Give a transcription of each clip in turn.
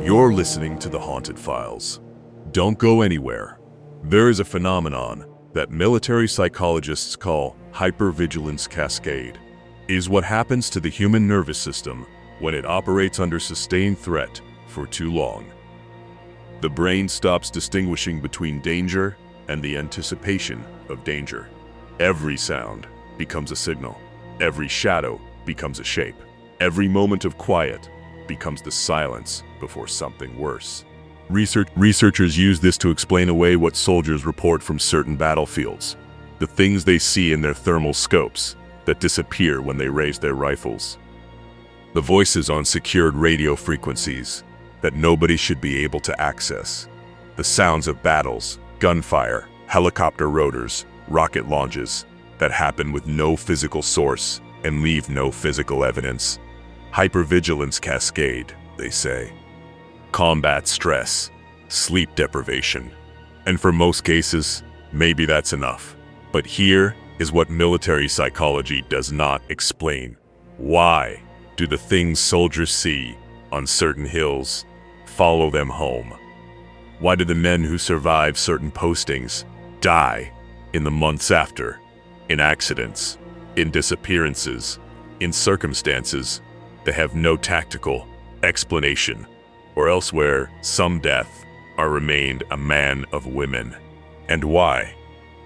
You're listening to The Haunted Files. Don't go anywhere. There is a phenomenon that military psychologists call hypervigilance cascade. It is what happens to the human nervous system when it operates under sustained threat for too long. The brain stops distinguishing between danger and the anticipation of danger. Every sound becomes a signal. Every shadow becomes a shape. Every moment of quiet becomes the silence before something worse. Researchers use this to explain away what soldiers report from certain battlefields, the things they see in their thermal scopes that disappear when they raise their rifles, the voices on secured radio frequencies that nobody should be able to access, the sounds of battles, gunfire, helicopter rotors, rocket launches that happen with no physical source and leave no physical evidence. Hypervigilance cascade, they say. Combat stress, sleep deprivation. And for most cases, maybe that's enough. But here is what military psychology does not explain. Why do the things soldiers see on certain hills follow them home? Why do the men who survive certain postings die in the months after, in accidents, in disappearances, in circumstances that have no tactical explanation, or elsewhere some death are remained a man of women? And why,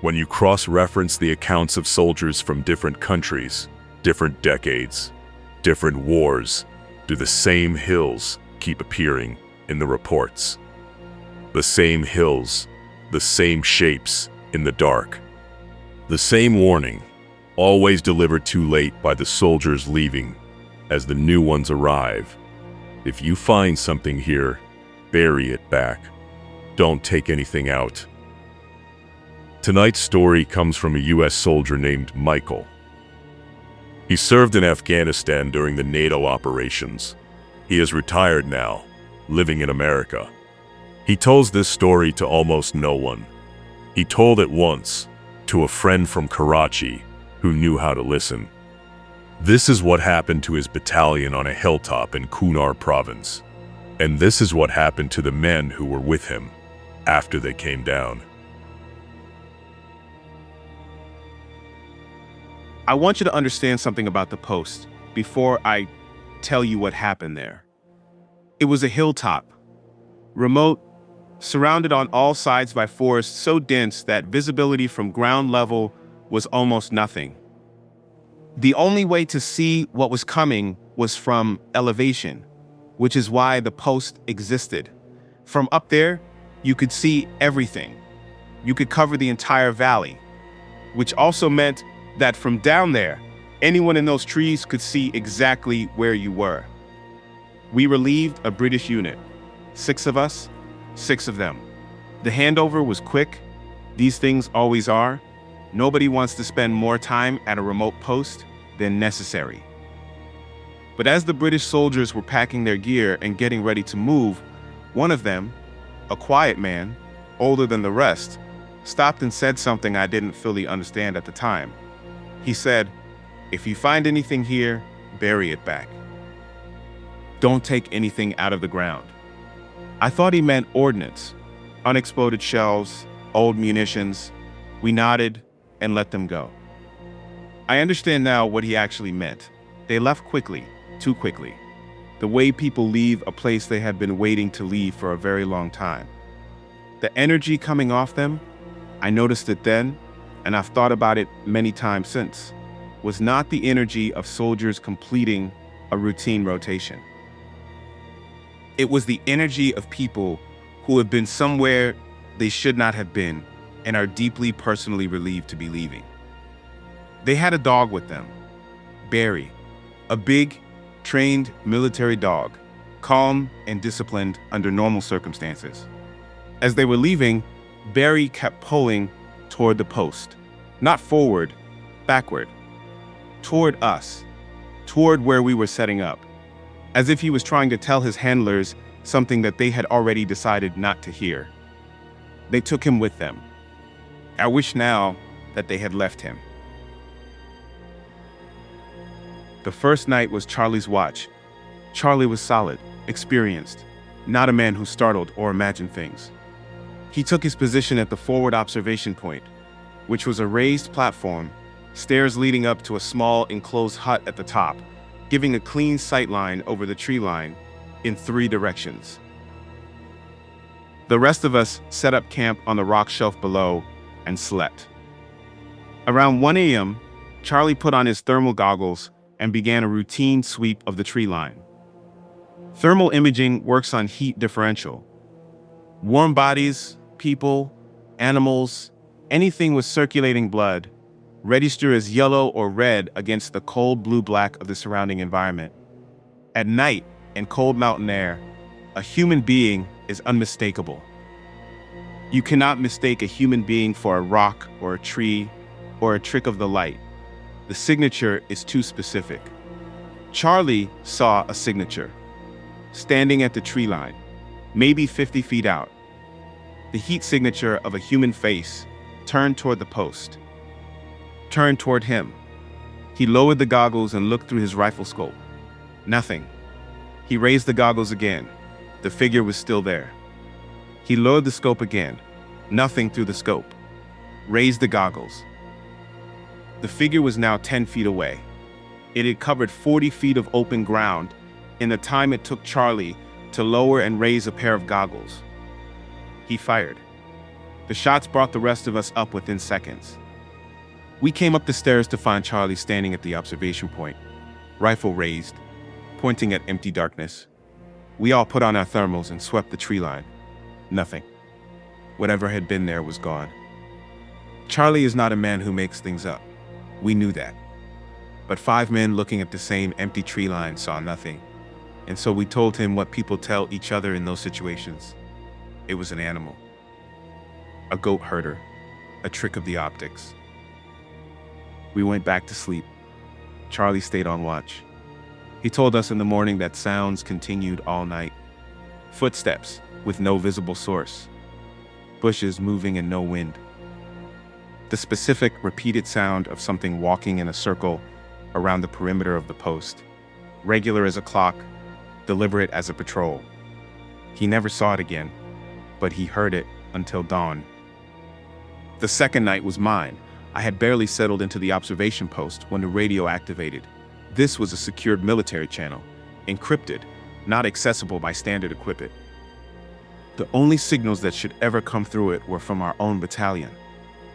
when you cross-reference the accounts of soldiers from different countries, different decades, different wars, do the same hills keep appearing in the reports? The same hills, the same shapes in the dark. The same warning, always delivered too late by the soldiers leaving as the new ones arrive. If you find something here, bury it back. Don't take anything out. Tonight's story comes from a U.S. soldier named Michael. He served in Afghanistan during the NATO operations. He is retired now, living in America. He tells this story to almost no one. He told it once to a friend from Karachi who knew how to listen. This is what happened to his battalion on a hilltop in Kunar province. And this is what happened to the men who were with him after they came down. I want you to understand something about the post before I tell you what happened there. It was a hilltop, remote, surrounded on all sides by forests so dense that visibility from ground level was almost nothing. The only way to see what was coming was from elevation, which is why the post existed. From up there, you could see everything. You could cover the entire valley, which also meant that from down there, anyone in those trees could see exactly where you were. We relieved a British unit. 6 of us, 6 of them. The handover was quick. These things always are. Nobody wants to spend more time at a remote post than necessary. But as the British soldiers were packing their gear and getting ready to move, one of them, a quiet man, older than the rest, stopped and said something I didn't fully understand at the time. He said, "If you find anything here, bury it back. Don't take anything out of the ground." I thought he meant ordnance, unexploded shells, old munitions. We nodded and let them go. I understand now what he actually meant. They left quickly, too quickly. The way people leave a place they had been waiting to leave for a very long time. The energy coming off them, I noticed it then, and I've thought about it many times since, was not the energy of soldiers completing a routine rotation. It was the energy of people who have been somewhere they should not have been and are deeply personally relieved to be leaving. They had a dog with them, Barry, a big, trained military dog, calm and disciplined under normal circumstances. As they were leaving, Barry kept pulling toward the post, not forward, backward, toward us, toward where we were setting up, as if he was trying to tell his handlers something that they had already decided not to hear. They took him with them. I wish now that they had left him. The first night was Charlie's watch. Charlie was solid, experienced, not a man who startled or imagined things. He took his position at the forward observation point, which was a raised platform, stairs leading up to a small enclosed hut at the top, giving a clean sight line over the tree line in 3 directions. The rest of us set up camp on the rock shelf below and slept. Around 1 a.m., Charlie put on his thermal goggles and began a routine sweep of the tree line. Thermal imaging works on heat differential. Warm bodies, people, animals, anything with circulating blood register as yellow or red against the cold blue-black of the surrounding environment. At night, in cold mountain air, a human being is unmistakable. You cannot mistake a human being for a rock or a tree or a trick of the light. The signature is too specific. Charlie saw a signature, standing at the tree line, maybe 50 feet out. The heat signature of a human face turned toward the post, turned toward him. He lowered the goggles and looked through his rifle scope. Nothing. He raised the goggles again. The figure was still there. He lowered the scope again. Nothing through the scope. Raised the goggles. The figure was now 10 feet away. It had covered 40 feet of open ground in the time it took Charlie to lower and raise a pair of goggles. He fired. The shots brought the rest of us up within seconds. We came up the stairs to find Charlie standing at the observation point, rifle raised, pointing at empty darkness. We all put on our thermals and swept the tree line. Nothing. Whatever had been there was gone. Charlie is not a man who makes things up. We knew that. But 5 men looking at the same empty tree line saw nothing. And so we told him what people tell each other in those situations. It was an animal. A goat herder. A trick of the optics. We went back to sleep. Charlie stayed on watch. He told us in the morning that sounds continued all night. Footsteps with no visible source. Bushes moving and no wind. The specific, repeated sound of something walking in a circle around the perimeter of the post. Regular as a clock, deliberate as a patrol. He never saw it again, but he heard it until dawn. The second night was mine. I had barely settled into the observation post when the radio activated. This was a secured military channel, encrypted, not accessible by standard equipment. The only signals that should ever come through it were from our own battalion.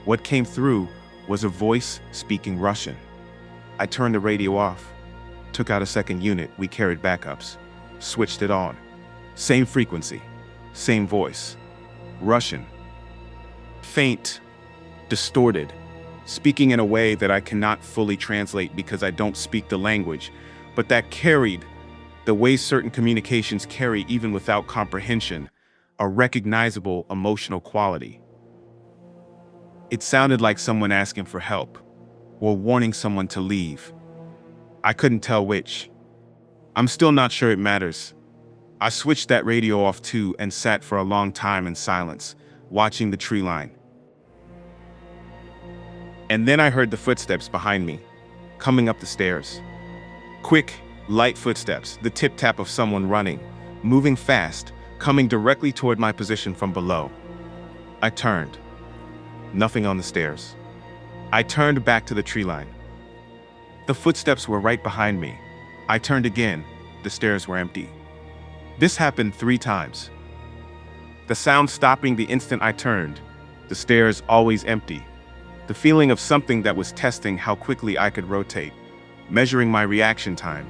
What came through was a voice speaking Russian. I turned the radio off, took out a second unit. We carried backups, switched it on. Same frequency, same voice. Russian. Faint, distorted, speaking in a way that I cannot fully translate because I don't speak the language, but that carried, the way certain communications carry even without comprehension, a recognizable emotional quality. It sounded like someone asking for help, or warning someone to leave. I couldn't tell which. I'm still not sure it matters. I switched that radio off too and sat for a long time in silence, watching the tree line. And then I heard the footsteps behind me, coming up the stairs. Quick, light footsteps, the tip-tap of someone running, moving fast, coming directly toward my position from below. I turned. Nothing on the stairs. I turned back to the tree line. The footsteps were right behind me. I turned again. The stairs were empty. This happened 3 times. The sound stopping the instant I turned. The stairs always empty. The feeling of something that was testing how quickly I could rotate, measuring my reaction time,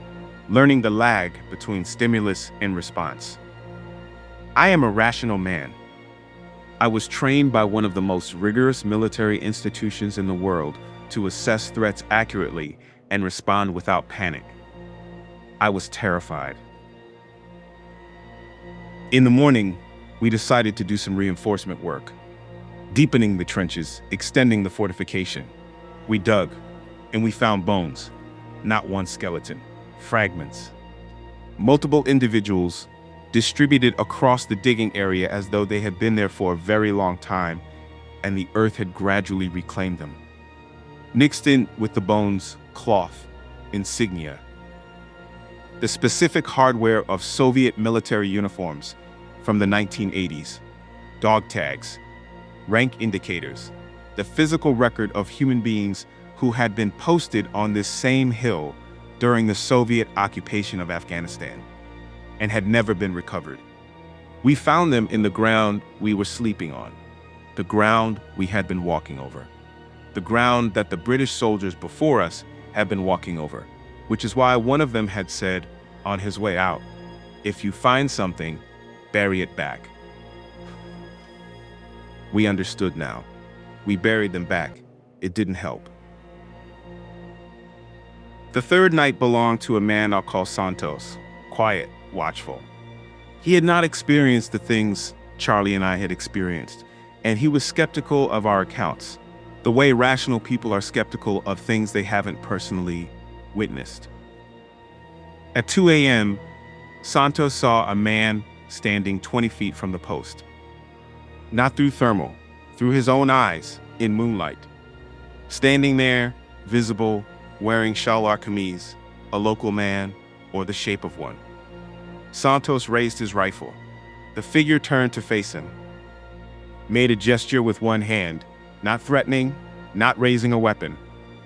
learning the lag between stimulus and response. I am a rational man. I was trained by one of the most rigorous military institutions in the world to assess threats accurately and respond without panic. I was terrified. In the morning, we decided to do some reinforcement work, deepening the trenches, extending the fortification. We dug, and we found bones, not one skeleton, fragments. Multiple individuals distributed across the digging area as though they had been there for a very long time, and the earth had gradually reclaimed them. Mixed in with the bones, cloth, insignia. The specific hardware of Soviet military uniforms from the 1980s, dog tags, rank indicators, the physical record of human beings who had been posted on this same hill during the Soviet occupation of Afghanistan and had never been recovered. We found them in the ground we were sleeping on, the ground we had been walking over, the ground that the British soldiers before us had been walking over, which is why one of them had said on his way out, "If you find something, bury it back." We understood now. We buried them back. It didn't help. The third night belonged to a man I'll call Santos, quiet, watchful. He had not experienced the things Charlie and I had experienced, and he was skeptical of our accounts, the way rational people are skeptical of things they haven't personally witnessed. At 2 a.m., Santos saw a man standing 20 feet from the post. Not through thermal, through his own eyes, in moonlight. Standing there, visible, wearing shalwar kameez, a local man, or the shape of one. Santos raised his rifle. The figure turned to face him. Made a gesture with one hand, not threatening, not raising a weapon.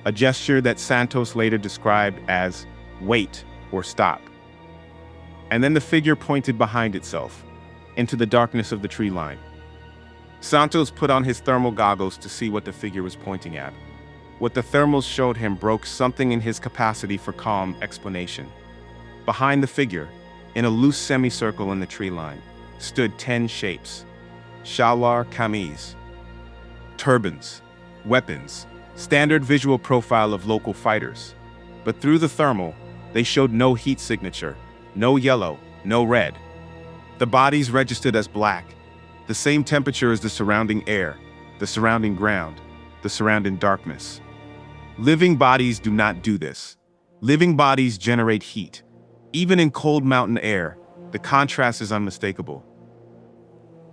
A gesture that Santos later described as wait or stop. And then the figure pointed behind itself, into the darkness of the tree line. Santos put on his thermal goggles to see what the figure was pointing at. What the thermals showed him broke something in his capacity for calm explanation. Behind the figure, in a loose semicircle in the tree line, stood 10 shapes. Shalwar kameez. Turbans, weapons, standard visual profile of local fighters. But through the thermal, they showed no heat signature, no yellow, no red. The bodies registered as black, the same temperature as the surrounding air, the surrounding ground, the surrounding darkness. Living bodies do not do this. Living bodies generate heat. Even in cold mountain air, the contrast is unmistakable.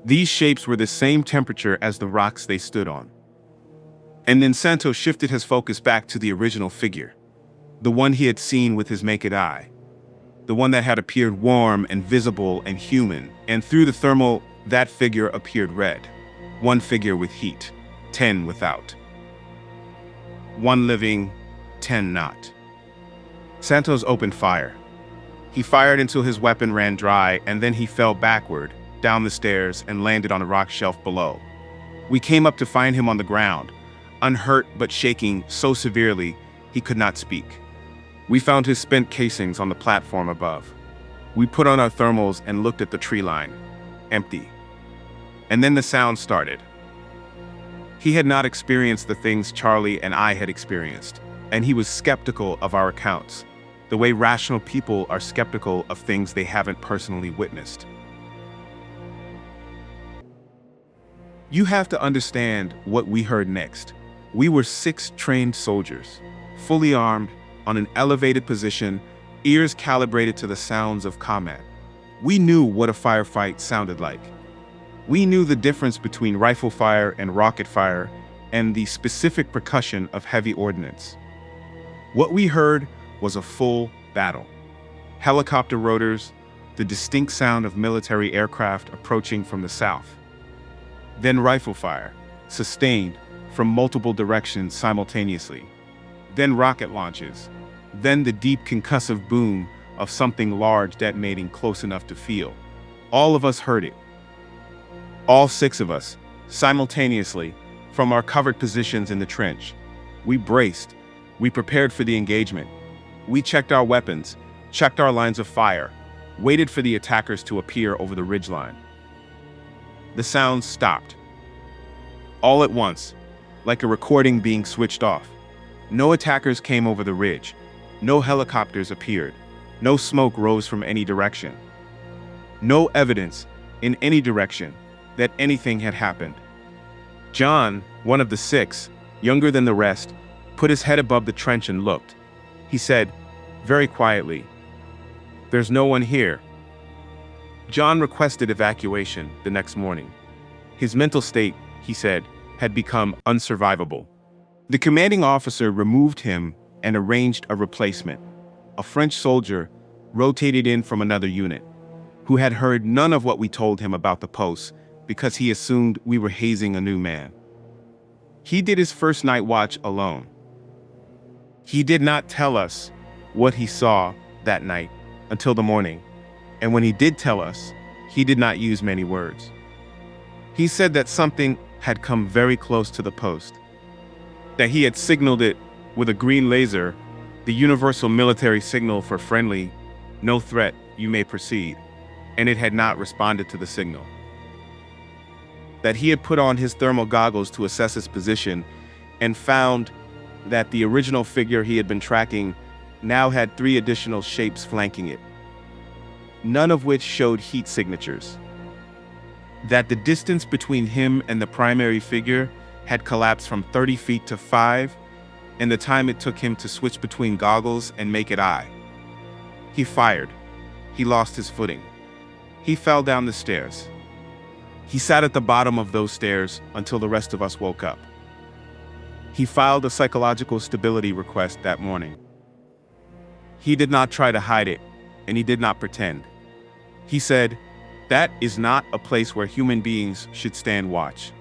These shapes were the same temperature as the rocks they stood on. And then Santos shifted his focus back to the original figure, the one he had seen with his naked eye, the one that had appeared warm and visible and human, and through the thermal, that figure appeared red. One figure with heat, 10 without. One living, 10 not. Santos opened fire. He fired until his weapon ran dry, and then he fell backward, down the stairs, and landed on a rock shelf below. We came up to find him on the ground, unhurt but shaking so severely he could not speak. We found his spent casings on the platform above. We put on our thermals and looked at the tree line, empty. And then the sound started. He had not experienced the things Charlie and I had experienced, and he was skeptical of our accounts, the way rational people are skeptical of things they haven't personally witnessed. You have to understand what we heard next. We were 6 trained soldiers, fully armed, on an elevated position, ears calibrated to the sounds of combat. We knew what a firefight sounded like. We knew the difference between rifle fire and rocket fire and the specific percussion of heavy ordnance. What we heard was a full battle. Helicopter rotors, the distinct sound of military aircraft approaching from the south. Then rifle fire, sustained from multiple directions simultaneously. Then rocket launches. Then the deep concussive boom of something large detonating close enough to feel. All of us heard it. All 6 of us, simultaneously, from our covered positions in the trench. We braced. We prepared for the engagement. We checked our weapons, checked our lines of fire, waited for the attackers to appear over the ridgeline. The sounds stopped. All at once, like a recording being switched off. No attackers came over the ridge. No helicopters appeared. No smoke rose from any direction. No evidence, in any direction, that anything had happened. John, one of the 6, younger than the rest, put his head above the trench and looked. He said, very quietly, "There's no one here." John requested evacuation the next morning. His mental state, he said, had become unsurvivable. The commanding officer removed him and arranged a replacement. A French soldier rotated in from another unit, who had heard none of what we told him about the post because he assumed we were hazing a new man. He did his first night watch alone. He did not tell us what he saw that night until the morning, and when he did tell us, he did not use many words. He said that something had come very close to the post, that he had signaled it with a green laser, the universal military signal for friendly, no threat, you may proceed, and it had not responded to the signal. That he had put on his thermal goggles to assess its position and found that the original figure he had been tracking now had 3 additional shapes flanking it, none of which showed heat signatures. That the distance between him and the primary figure had collapsed from 30 feet to 5, and the time it took him to switch between goggles and make it eye. He fired. He lost his footing. He fell down the stairs. He sat at the bottom of those stairs until the rest of us woke up. He filed a psychological stability request that morning. He did not try to hide it, and he did not pretend. He said, "That is not a place where human beings should stand watch."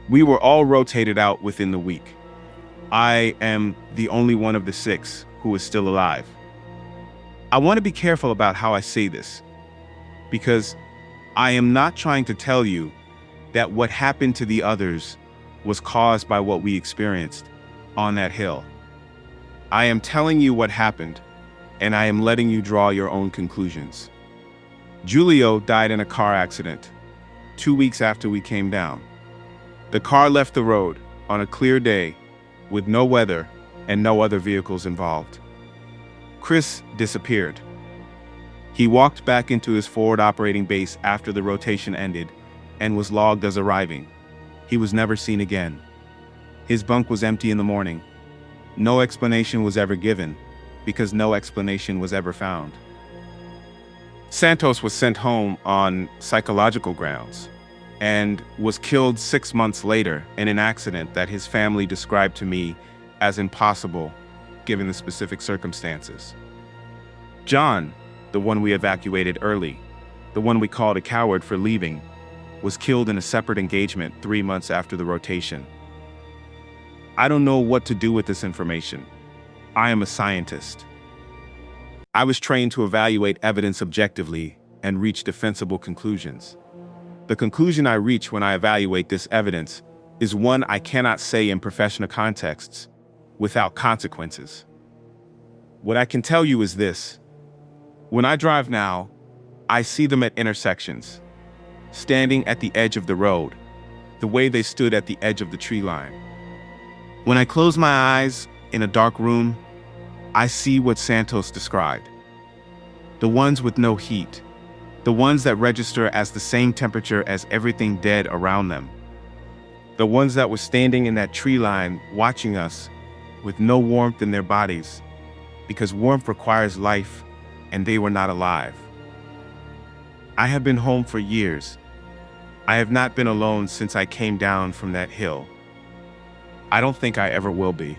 We were all rotated out within the week. I am the only one of the 6 who is still alive. I want to be careful about how I say this, because I am not trying to tell you that what happened to the others was caused by what we experienced on that hill. I am telling you what happened, and I am letting you draw your own conclusions. Julio died in a car accident 2 weeks after we came down. The car left the road on a clear day with no weather and no other vehicles involved. Chris disappeared. He walked back into his forward operating base after the rotation ended and was logged as arriving. He was never seen again. His bunk was empty in the morning. No explanation was ever given, because no explanation was ever found. Santos was sent home on psychological grounds and was killed 6 months later in an accident that his family described to me as impossible given the specific circumstances. John, the one we evacuated early, the one we called a coward for leaving, was killed in a separate engagement 3 months after the rotation. I don't know what to do with this information. I am a scientist. I was trained to evaluate evidence objectively and reach defensible conclusions. The conclusion I reach when I evaluate this evidence is one I cannot say in professional contexts without consequences. What I can tell you is this. When I drive now, I see them at intersections, standing at the edge of the road, the way they stood at the edge of the tree line. When I close my eyes in a dark room, I see what Santos described. The ones with no heat, the ones that register as the same temperature as everything dead around them. The ones that were standing in that tree line watching us with no warmth in their bodies, because warmth requires life and they were not alive. I have been home for years. I have not been alone since I came down from that hill. I don't think I ever will be.